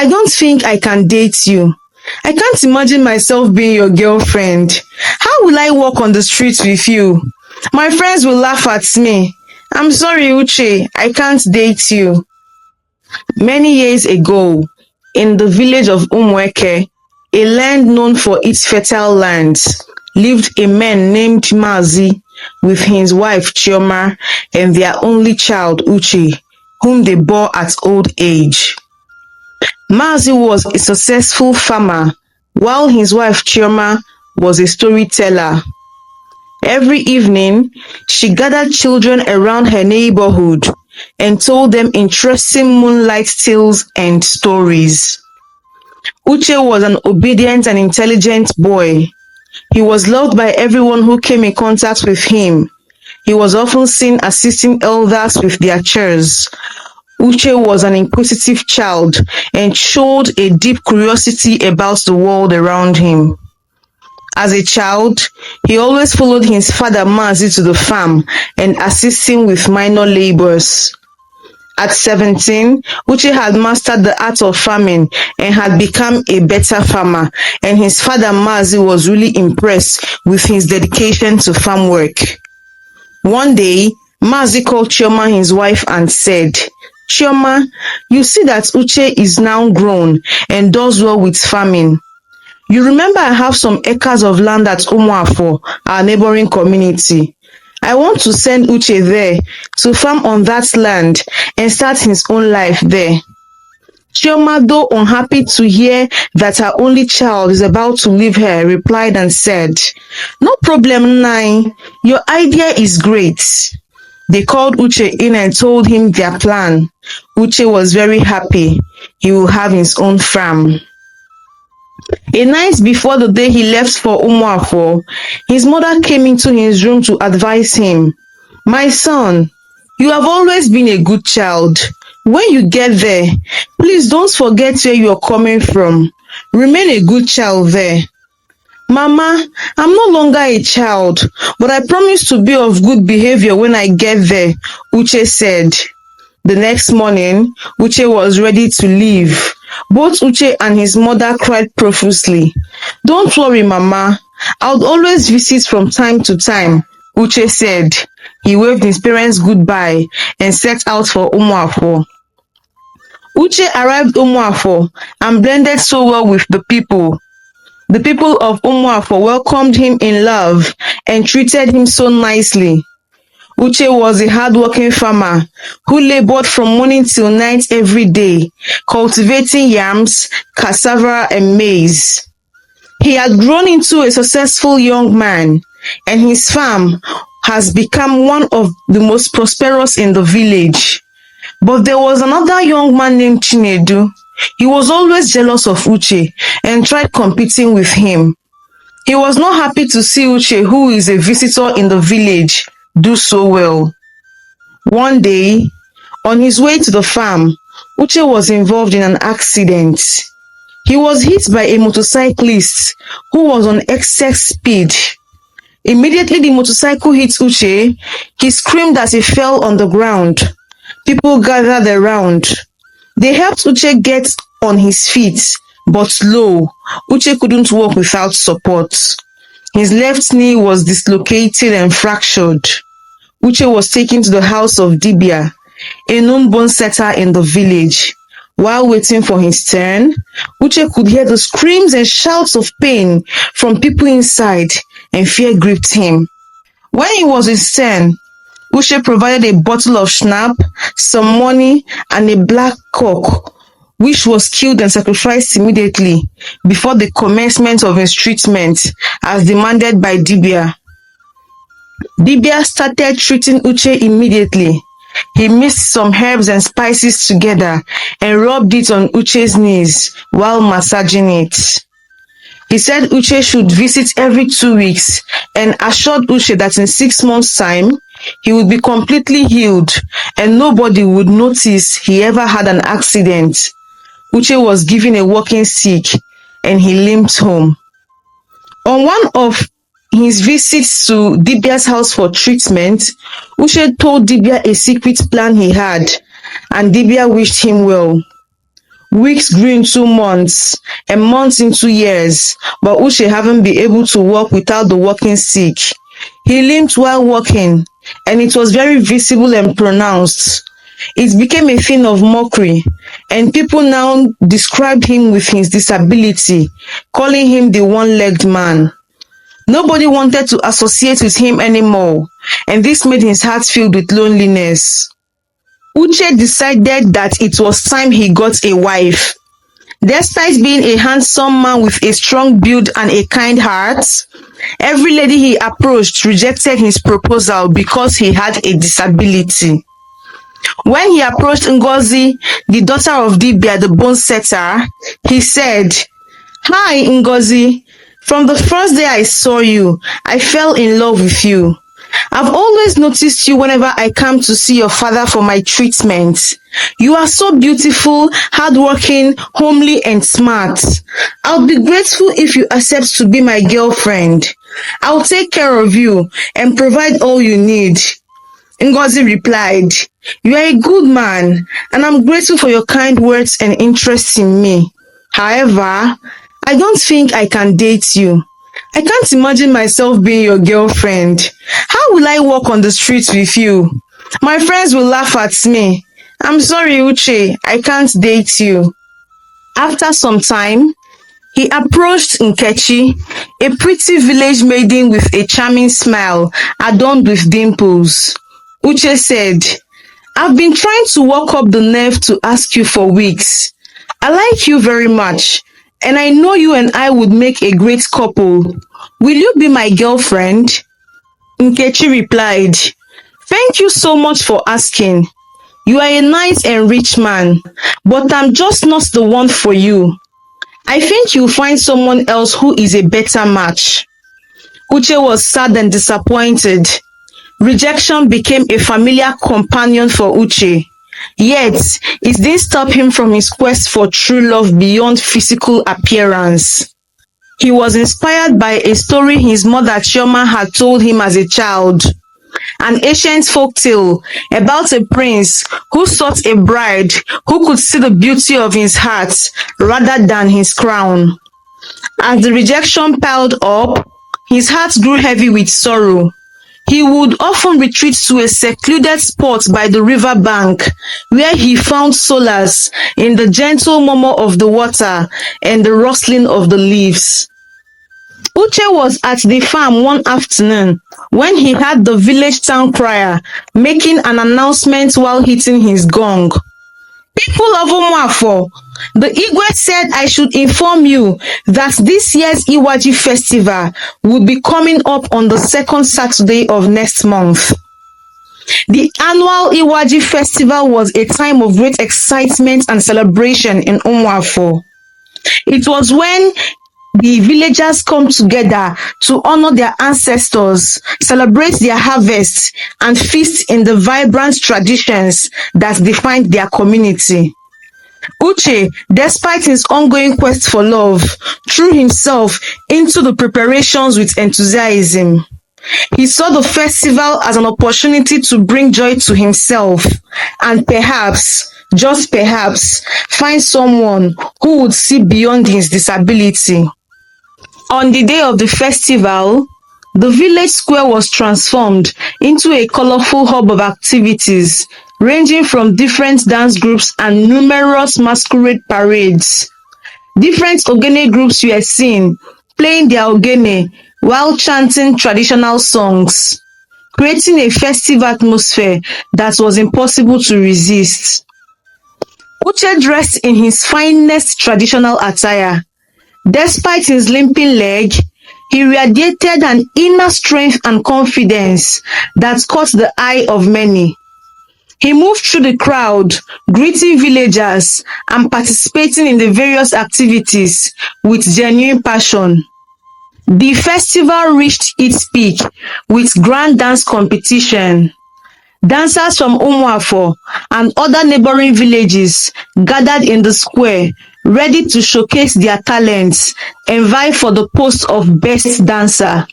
I don't think I can date you. I can't imagine myself being your girlfriend. How will I walk on the streets with you? My friends will laugh at me. I'm sorry, Uche, I can't date you. Many years ago, in the village of Umweke, a land known for its fertile lands, lived a man named Mazi with his wife Chioma and their only child Uche, whom they bore at old age. Mazi was a successful farmer, while his wife Chioma was a storyteller. Every evening, she gathered children around her neighborhood and told them interesting moonlight tales and stories. Uche was an obedient and intelligent boy. He was loved by everyone who came in contact with him. He was often seen assisting elders with their chores. Uche was an inquisitive child and showed a deep curiosity about the world around him. As a child, he always followed his father Mazi to the farm and assisted him with minor labors. At 17, Uche had mastered the art of farming and had become a better farmer, and his father Mazi was really impressed with his dedication to farm work. One day, Mazi called Chioma, his wife, and said, Chioma, you see that Uche is now grown and does well with farming. You remember I have some acres of land at Umuafo, our neighboring community. I want to send Uche there to farm on that land and start his own life there. Chioma, though unhappy to hear that her only child is about to leave her, replied and said, No problem, Nai. Your idea is great. They called Uche in and told him their plan. Uche was very happy. He will have his own farm. A night before the day he left for Umuafo, his mother came into his room to advise him. My son, you have always been a good child. When you get there, please don't forget where you are coming from. Remain a good child there. Mama, I'm no longer a child, but I promise to be of good behavior when I get there, Uche said. The next morning, Uche was ready to leave. Both Uche and his mother cried profusely. Don't worry, Mama. I'll always visit from time to time, Uche said. He waved his parents goodbye and set out for Umuafo. Uche arrived Umuafo and blended so well with the people. The people of Umuafo welcomed him in love and treated him so nicely. Uche was a hard-working farmer who labored from morning till night every day, cultivating yams, cassava, and maize. He had grown into a successful young man, and his farm has become one of the most prosperous in the village. But there was another young man named Chinedu. He was always jealous of Uche and tried competing with him. He was not happy to see Uche, who is a visitor in the village, do so well. One day, on his way to the farm, Uche was involved in an accident. He was hit by a motorcyclist who was on excess speed. Immediately the motorcycle hit Uche, he screamed as he fell on the ground. People gathered around. They helped Uche get on his feet, but slow. Uche couldn't walk without support. His left knee was dislocated and fractured. Uche was taken to the house of Dibia, a known bone setter in the village. While waiting for his turn, Uche could hear the screams and shouts of pain from people inside, and fear gripped him. When it was his turn, Uche provided a bottle of schnapp, some money, and a black cock, which was killed and sacrificed immediately before the commencement of his treatment, as demanded by Dibia. Dibia started treating Uche immediately. He mixed some herbs and spices together and rubbed it on Uche's knees while massaging it. He said Uche should visit every 2 weeks and assured Uche that in 6 months' time, he would be completely healed and nobody would notice he ever had an accident. Uche was given a walking stick and he limped home. On one of his visits to Dibia's house for treatment, Uche told Dibia a secret plan he had, and Dibia wished him well. Weeks grew into months, and months into years, but Uche haven't been able to walk without the walking stick. He limped while walking, and it was very visible and pronounced. It became a thing of mockery, and people now described him with his disability, calling him the one-legged man. Nobody wanted to associate with him anymore, and this made his heart filled with loneliness. Uche decided that it was time he got a wife. Despite being a handsome man with a strong build and a kind heart, every lady he approached rejected his proposal because he had a disability. When he approached Ngozi, the daughter of Dibia, the bone setter, he said, "Hi, Ngozi. From the first day I saw you, I fell in love with you. I've always noticed you whenever I come to see your father for my treatment. You are so beautiful, hardworking, homely, and smart. I'll be grateful if you accept to be my girlfriend. I'll take care of you and provide all you need." Ngozi replied, "You are a good man, and I'm grateful for your kind words and interest in me. However, I don't think I can date you. I can't imagine myself being your girlfriend. How will I walk on the streets with you? My friends will laugh at me. I'm sorry, Uche, I can't date you." After some time, he approached Nkechi, a pretty village maiden with a charming smile adorned with dimples. Uche said, "I've been trying to work up the nerve to ask you for weeks. I like you very much, and I know you and I would make a great couple. Will you be my girlfriend?" Nkechi replied, "Thank you so much for asking. You are a nice and rich man, but I'm just not the one for you. I think you'll find someone else who is a better match." Uche was sad and disappointed. Rejection became a familiar companion for Uche. Yet, it didn't stop him from his quest for true love beyond physical appearance. He was inspired by a story his mother Chioma had told him as a child. An ancient folktale about a prince who sought a bride who could see the beauty of his heart rather than his crown. As the rejection piled up, his heart grew heavy with sorrow. He would often retreat to a secluded spot by the river bank, where he found solace in the gentle murmur of the water and the rustling of the leaves. Uche was at the farm one afternoon when he heard the village town crier making an announcement while hitting his gong. "People of Umuafo, the Igwe said I should inform you that this year's Iwaji festival will be coming up on the second Saturday of next month." The annual Iwaji festival was a time of great excitement and celebration in Umuafo. It was when the villagers come together to honor their ancestors, celebrate their harvests, and feast in the vibrant traditions that defined their community. Uche, despite his ongoing quest for love, threw himself into the preparations with enthusiasm. He saw the festival as an opportunity to bring joy to himself and perhaps, just perhaps, find someone who would see beyond his disability. On the day of the festival, the village square was transformed into a colorful hub of activities, ranging from different dance groups and numerous masquerade parades. Different ogene groups were seen, playing their ogene while chanting traditional songs, creating a festive atmosphere that was impossible to resist. Uche dressed in his finest traditional attire. Despite his limping leg, he radiated an inner strength and confidence that caught the eye of many. He moved through the crowd, greeting villagers and participating in the various activities with genuine passion. The festival reached its peak with grand dance competition. Dancers from Umuafo and other neighboring villages gathered in the square, ready to showcase their talents and vie for the post of best dancer.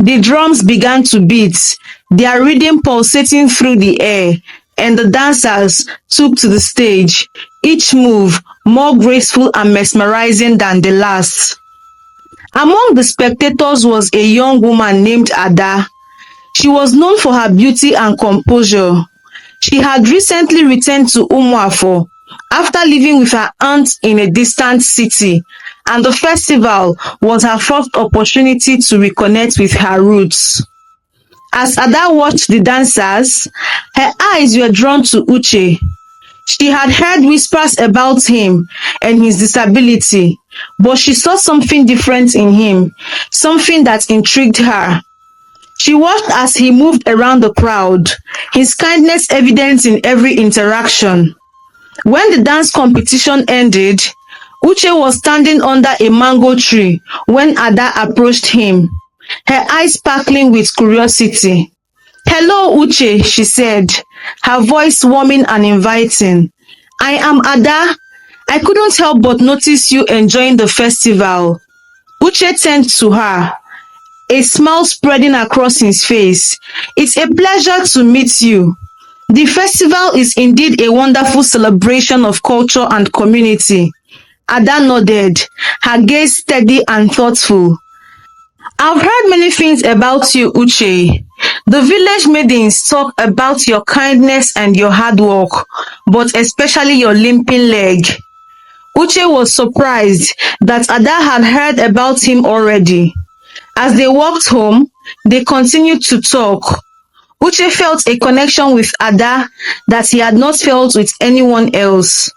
The drums began to beat, their rhythm pulsating through the air, and the dancers took to the stage, each move more graceful and mesmerizing than the last. Among the spectators was a young woman named Ada. She was known for her beauty and composure. She had recently returned to Umuafo after living with her aunt in a distant city, and the festival was her first opportunity to reconnect with her roots. As Ada watched the dancers, her eyes were drawn to Uche. She had heard whispers about him and his disability, but she saw something different in him, something that intrigued her. She watched as he moved around the crowd, his kindness evident in every interaction. When the dance competition ended, Uche was standing under a mango tree when Ada approached him, her eyes sparkling with curiosity. "Hello, Uche," she said, her voice warming and inviting. "I am Ada. I couldn't help but notice you enjoying the festival." Uche turned to her, a smile spreading across his face. "It's a pleasure to meet you. The festival is indeed a wonderful celebration of culture and community." Ada nodded, her gaze steady and thoughtful. "I've heard many things about you, Uche. The village maidens talk about your kindness and your hard work, but especially your limping leg." Uche was surprised that Ada had heard about him already. As they walked home, they continued to talk. Uche felt a connection with Ada that he had not felt with anyone else.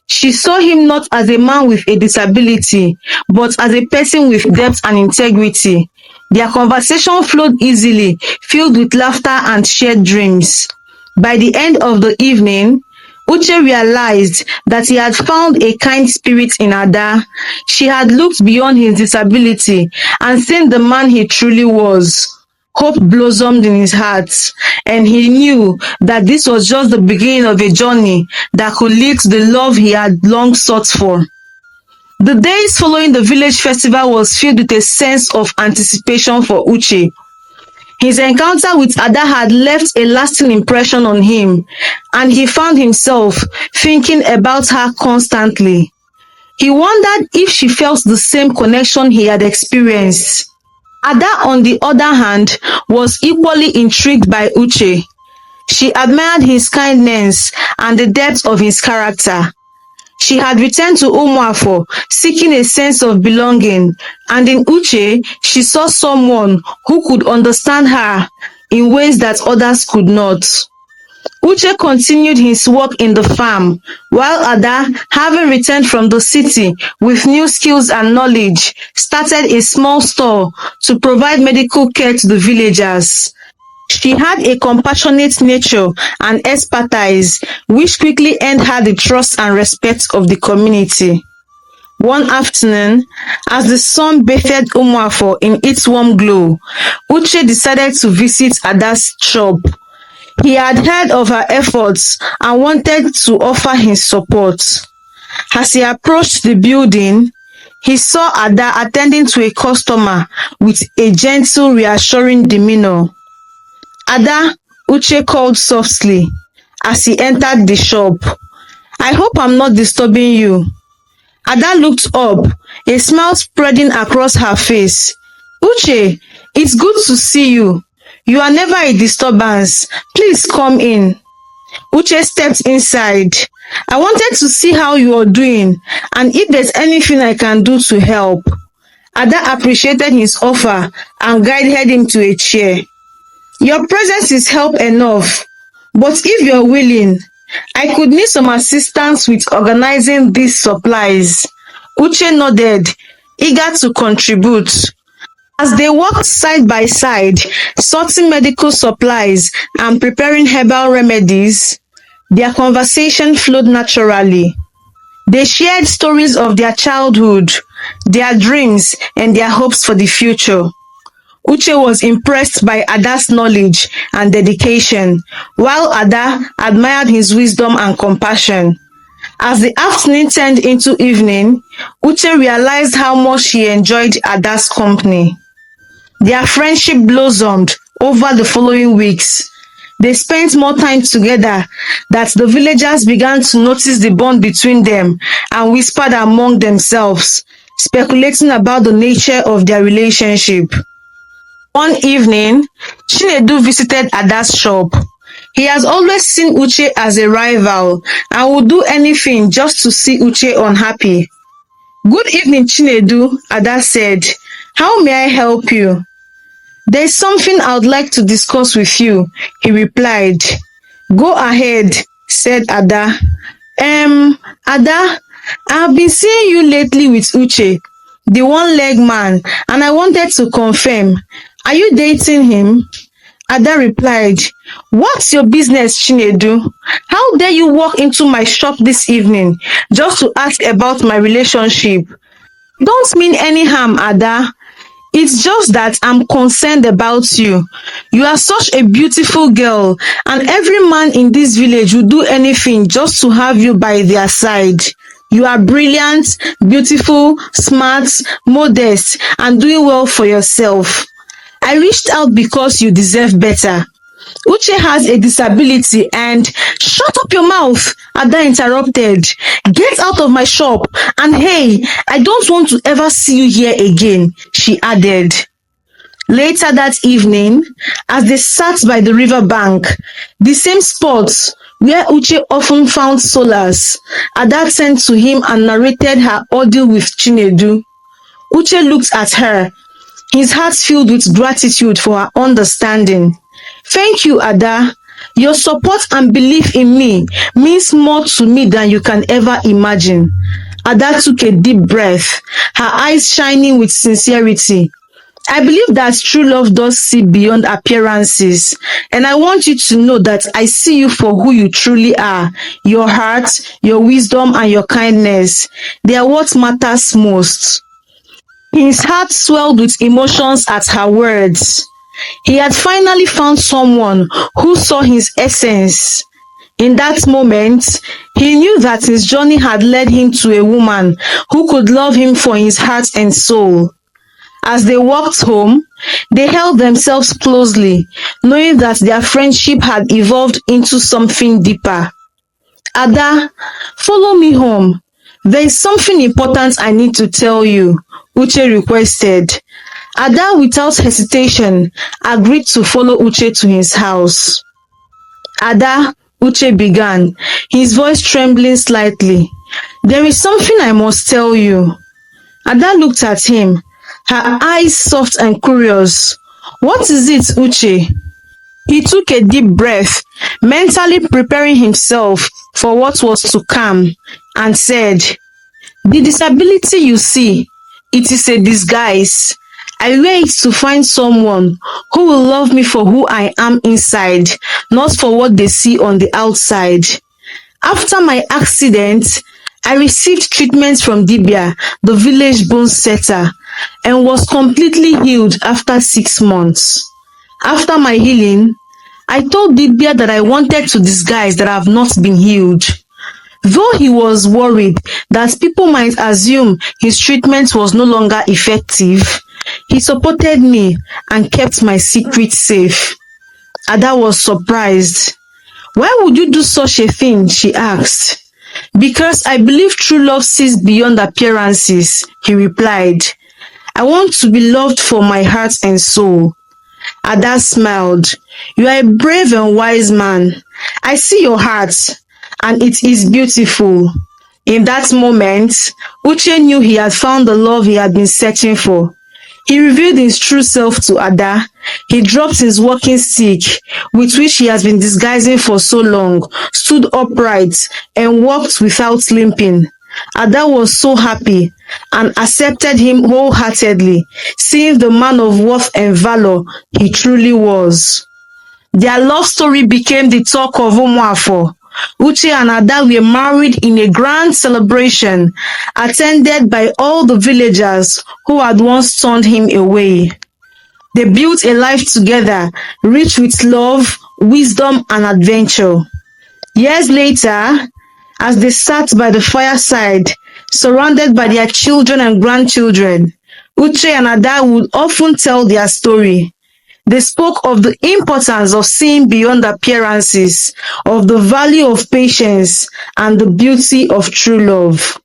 She saw him not as a man with a disability, but as a person with depth and integrity. Their conversation flowed easily, filled with laughter and shared dreams. By the end of the evening, Uche realized that he had found a kind spirit in Ada. She had looked beyond his disability and seen the man he truly was. Hope blossomed in his heart, and he knew that this was just the beginning of a journey that could lead to the love he had long sought for. The days following the village festival was filled with a sense of anticipation for Uche. His encounter with Ada had left a lasting impression on him, and he found himself thinking about her constantly. He wondered if she felt the same connection he had experienced. Ada, on the other hand, was equally intrigued by Uche. She admired his kindness and the depth of his character. She had returned to Umuafo seeking a sense of belonging, and in Uche, she saw someone who could understand her in ways that others could not. Uche continued his work in the farm, while Ada, having returned from the city with new skills and knowledge, started a small store to provide medical care to the villagers. She had a compassionate nature and expertise, which quickly earned her the trust and respect of the community. One afternoon, as the sun bathed Umuafo in its warm glow, Uche decided to visit Ada's shop. He had heard of her efforts and wanted to offer his support. As he approached the building, he saw Ada attending to a customer with a gentle, reassuring demeanor. "Ada," Uche called softly as he entered the shop. "I hope I'm not disturbing you." Ada looked up, a smile spreading across her face. "Uche, it's good to see you. You are never a disturbance. Please come in." Uche stepped inside. "I wanted to see how you are doing and if there's anything I can do to help." Ada appreciated his offer and guided him to a chair. "Your presence is help enough, but if you're willing, I could need some assistance with organizing these supplies." Uche nodded, eager to contribute. As they walked side by side, sorting medical supplies and preparing herbal remedies, their conversation flowed naturally. They shared stories of their childhood, their dreams, and their hopes for the future. Uche was impressed by Ada's knowledge and dedication, while Ada admired his wisdom and compassion. As the afternoon turned into evening, Uche realized how much he enjoyed Ada's company. Their friendship blossomed over the following weeks. They spent more time together that the villagers began to notice the bond between them and whispered among themselves, speculating about the nature of their relationship. One evening, Chinedu visited Ada's shop. He has always seen Uche as a rival and would do anything just to see Uche unhappy. Good evening, Chinedu, Ada said. How may I help you? There is something I would like to discuss with you, he replied. Go ahead, said Ada. Ada, I have been seeing you lately with Uche, the one-leg man, and I wanted to confirm. Are you dating him? Ada replied, What's your business, Chinedu? How dare you walk into my shop this evening just to ask about my relationship? Don't mean any harm, Ada. It's just that I'm concerned about you. You are such a beautiful girl, and every man in this village will do anything just to have you by their side. You are brilliant, beautiful, smart, modest, and doing well for yourself. I reached out because you deserve better. Uche has a disability and shut up your mouth, Ada interrupted. Get out of my shop and hey, I don't want to ever see you here again, she added. Later that evening, as they sat by the river bank, the same spot where Uche often found solace, Ada turned to him and narrated her ordeal with Chinedu. Uche looked at her, his heart filled with gratitude for her understanding. Thank you, Ada. Your support and belief in me means more to me than you can ever imagine. Ada took a deep breath, her eyes shining with sincerity. I believe that true love does see beyond appearances, and I want you to know that I see you for who you truly are. Your heart, your wisdom, and your kindness. They are what matters most. His heart swelled with emotions at her words. He had finally found someone who saw his essence. In that moment, he knew that his journey had led him to a woman who could love him for his heart and soul. As they walked home, they held themselves closely, knowing that their friendship had evolved into something deeper. Ada, follow me home. There is something important I need to tell you, Uche requested. Ada, without hesitation, agreed to follow Uche to his house. Ada, Uche began, his voice trembling slightly. There is something I must tell you. Ada looked at him, her eyes soft and curious. What is it, Uche? He took a deep breath, mentally preparing himself for what was to come, and said, The disability you see, it is a disguise. I wear it to find someone who will love me for who I am inside, not for what they see on the outside. After my accident, I received treatment from Dibia, the village bone setter, and was completely healed after 6 months. After my healing, I told Dibia that I wanted to disguise that I have not been healed. Though he was worried that people might assume his treatment was no longer effective, he supported me and kept my secret safe. Ada was surprised. Why would you do such a thing? She asked. Because I believe true love sees beyond appearances, he replied. I want to be loved for my heart and soul. Ada smiled. You are a brave and wise man. I see your heart, and it is beautiful. In that moment, Uche knew he had found the love he had been searching for. He revealed his true self to Ada. He dropped his walking stick, with which he has been disguising for so long, stood upright, and walked without limping. Ada was so happy and accepted him wholeheartedly, seeing the man of worth and valor he truly was. Their love story became the talk of Umuafo. Uche and Ada were married in a grand celebration, attended by all the villagers who had once turned him away. They built a life together, rich with love, wisdom, and adventure. Years later, as they sat by the fireside, surrounded by their children and grandchildren, Uche and Ada would often tell their story. They spoke of the importance of seeing beyond appearances, of the value of patience, and the beauty of true love.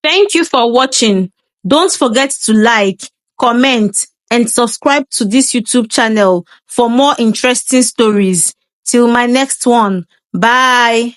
Thank you for watching. Don't forget to like, comment, and subscribe to this YouTube channel for more interesting stories. Till my next one. Bye.